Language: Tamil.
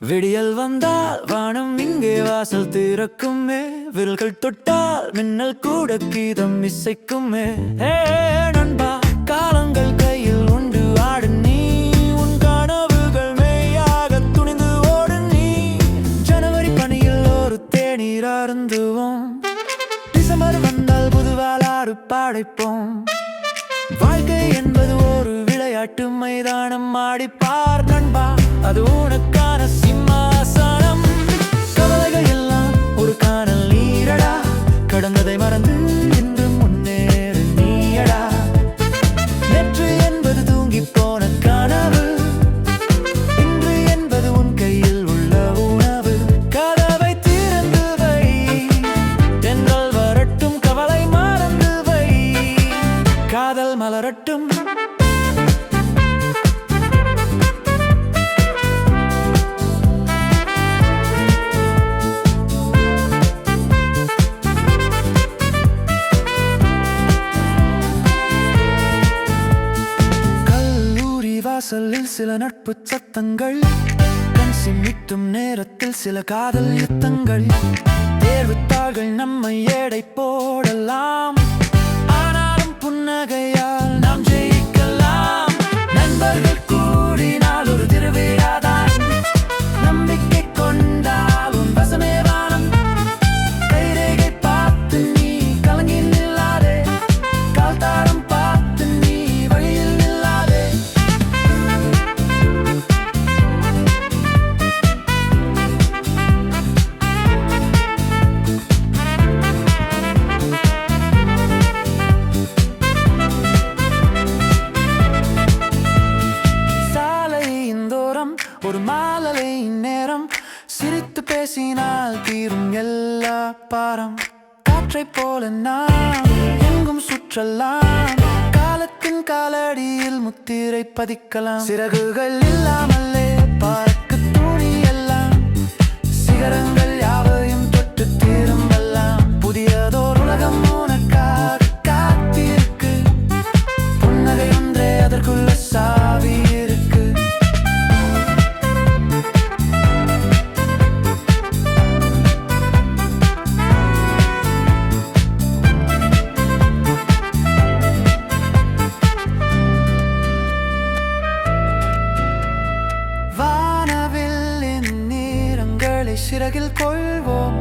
விடியல் வந்தால் வானம் இங்கே வாசல் திறக்குமே, விரல்கள் தொட்டால் மின்னல் கூட கீதம் இசைக்குமே. நண்பா, காலங்கள் கையில் உண்டு, ஆடு நீ உன் கனவுகள் மெய்யாக துணிந்து ஓடு நீ. ஜனவரி பனியில் ஒரு தேநீர் அருந்துவோம், டிசம்பர் வந்தால் புதுவாளாறு படைப்போம். வாழ்க்கை என்பது ஒரு விளையாட்டு மைதானம், ஆடிப்பார் நண்பா, அது உனக்கான சிம்மாசனம். கவலைகள் எல்லாம் ஒரு காணல் நீரடா, கடந்ததை மறந்து இன்று முன்னேறு நீயடா. நேற்று என்பது தூங்கி போன கனவு, இன்று என்பது உன் கையில் உள்ள உணவு. கதவை திறந்து வை, தென்றல் வரட்டும், கவலை மறந்து வை, காதல் மலரட்டும். வாசலில் சில நட்பு சத்தங்கள், கண் சிமிட்டும் நேரத்தில் சில காதல் யுத்தங்கள். தேர்வுத்தாள்கள் நம்மை எடை போடலாம், ஆனாலும் புன்னகையால் நாம் ஜெயிக்கலாம். நண்பர்கள் கூடினால் ஒரு திருவிழாதான், நம்பிக்கை கொண்டால் உன் வசமே வானம். கைரேகை பார்த்து நீ கலங்கி நில்லாதே, கால்தாரம் பார்த்து நீ வழியில் நில்லாதே. ஒரு மாலை நேரம் சிரித்து பேசினால் தீரும் எல்லா பாரம். காற்றை போல நாம் எங்கும் சுற்றலாம், காலத்தின் காலடியில் முத்திரை பதிக்கலாம். சிறகுகள் இல்லாமலே பறக்க துணி எல்லாம், சிகரங்கள் யாவையும் தொட்டு திரும்பலாம். புதியதோர் உலகம் உனக்காக காத்திருக்கு, புன்னகை ஒன்றே அதற்குள்ள சாவி இருக்கு. சிறகில் கொள்வோம்,